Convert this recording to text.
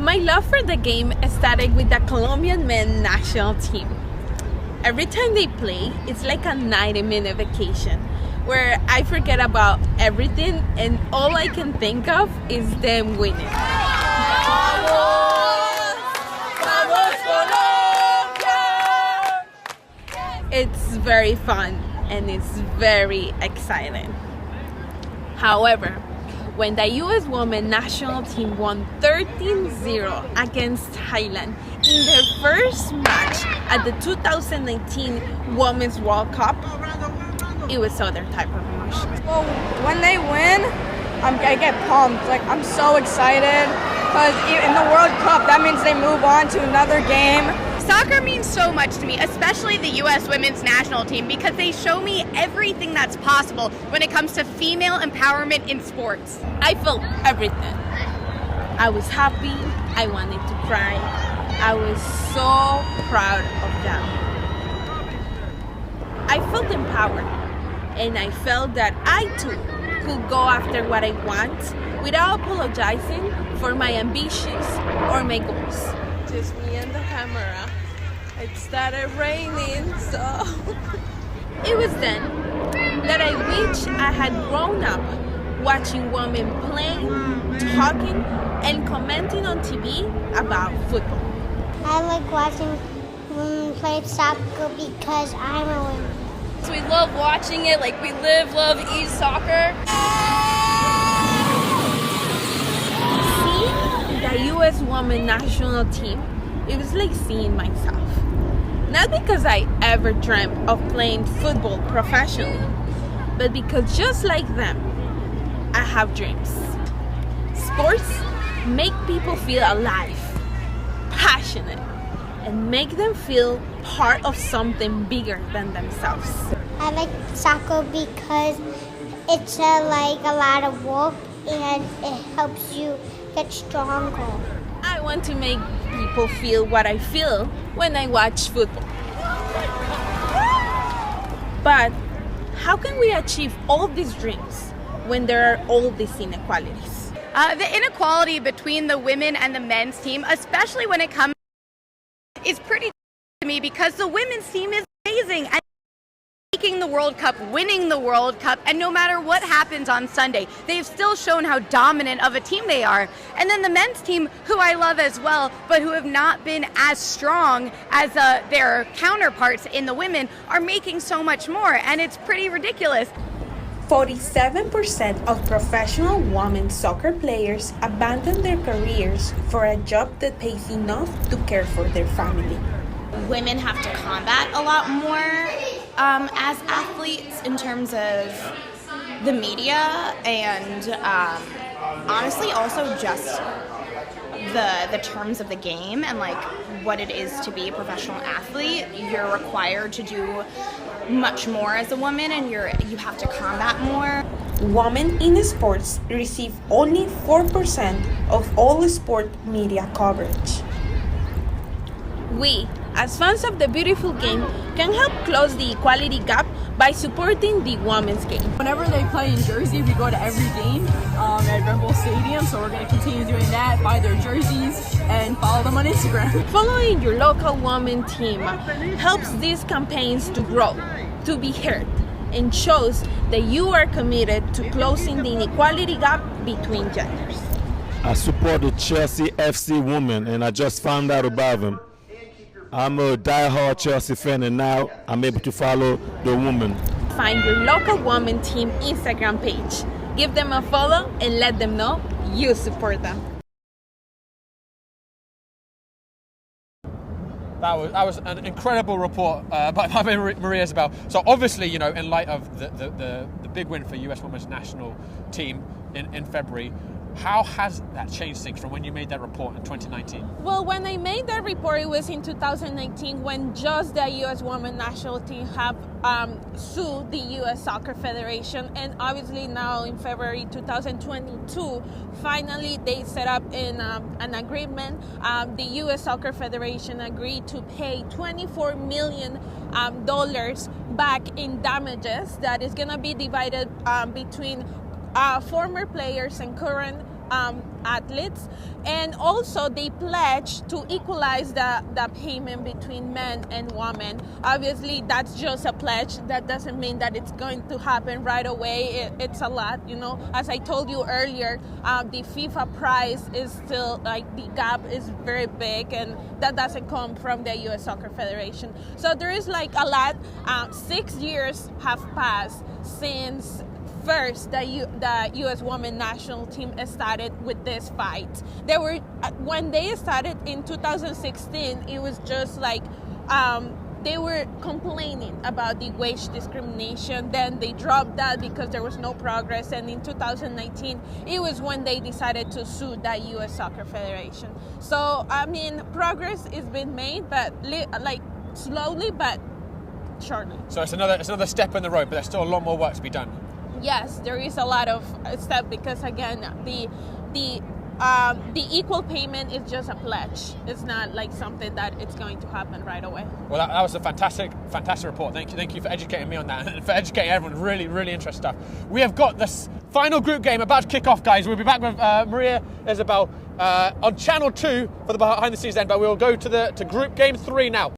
My love for the game started with the Colombian men national team. Every time they play, it's like a 90-minute vacation where I forget about everything and all I can think of is them winning. It's very fun and it's very exciting. However, when the US women national team won 13-0 against Thailand in their first match at the 2019 Women's World Cup, it was other type of emotion. Well, when they win, I get pumped. Like, I'm so excited because in the World Cup, that means they move on to another game. Soccer means so much to me, especially the U.S. women's national team, because they show me everything that's possible when it comes to female empowerment in sports. I felt everything. I was happy, I wanted to cry, I was so proud of them. I felt empowered, and I felt that I too could go after what I want without apologizing for my ambitions or my goals. Just me and the camera. It started raining, so it was then that I wish I had grown up watching women playing, talking, and commenting on TV about football. I like watching women play soccer because I'm a woman. So we love watching it, like we live, love, eat soccer. Seeing the US women national team, it was like seeing myself. Not because I ever dreamt of playing football professionally, but because just like them, I have dreams. Sports make people feel alive, passionate, and make them feel part of something bigger than themselves. I like soccer because it's like a lot of work and it helps you get stronger. I want to make people feel what I feel when I watch football. But how can we achieve all these dreams when there are all these inequalities? The inequality between the women and the men's team, especially when it comes, is pretty to me because the women's team is amazing. And making the World Cup, winning the World Cup, and no matter what happens on Sunday, they've still shown how dominant of a team they are. And then the men's team, who I love as well, but who have not been as strong as their counterparts in the women, are making so much more, and it's pretty ridiculous. 47% of professional women soccer players abandon their careers for a job that pays enough to care for their family. Women have to combat a lot more as athletes in terms of the media and honestly also just the terms of the game and like what it is to be a professional athlete. You're required to do much more as a woman and you have to combat more. Women in sports receive only 4% of all sport media coverage. We, as fans of the beautiful game, can help close the equality gap by supporting the women's game. Whenever they play in Jersey, we go to every game at Red Bull Stadium, so we're going to continue doing that, buy their jerseys, and follow them on Instagram. Following your local women team helps these campaigns to grow, to be heard, and shows that you are committed to closing the inequality gap between genders. I support the Chelsea FC women, and I just found out about them. I'm a die-hard Chelsea fan, and now I'm able to follow the women. Find your local women team Instagram page. Give them a follow and let them know you support them. That was an incredible report by Maria Isabelle. So obviously, you know, in light of the big win for US Women's National Team in February, how has that changed things from when you made that report in 2019? Well, when I made that report, it was in 2019 when just the U.S. Women's National Team have sued the U.S. Soccer Federation. And obviously now in February 2022, finally they set up an agreement. The U.S. Soccer Federation agreed to pay $24 million back in damages that is going to be divided between former players and current athletes. And also they pledged to equalize the payment between men and women. Obviously, that's just a pledge. That doesn't mean that it's going to happen right away. It's a lot, you know. As I told you earlier, the FIFA prize is still, like, the gap is very big, and that doesn't come from the U.S. Soccer Federation. So there is like a lot. 6 years have passed since first the U.S. women's national team started with this fight. They were, when they started in 2016, it was just like they were complaining about the wage discrimination. Then they dropped that because there was no progress. And in 2019, it was when they decided to sue the U.S. Soccer Federation. So, I mean, progress is being made, but like slowly, but surely. So it's another step in the road, but there's still a lot more work to be done. Yes, there is a lot of step because, again, the equal payment is just a pledge. It's not like something that it's going to happen right away. Well, that was a fantastic report. Thank you for educating me on that and for educating everyone. Really, really interesting stuff. We have got this final group game about to kick off, guys. We'll be back with Maria Isabelle on Channel 2 for the behind the scenes then, but we'll go to group game 3 now.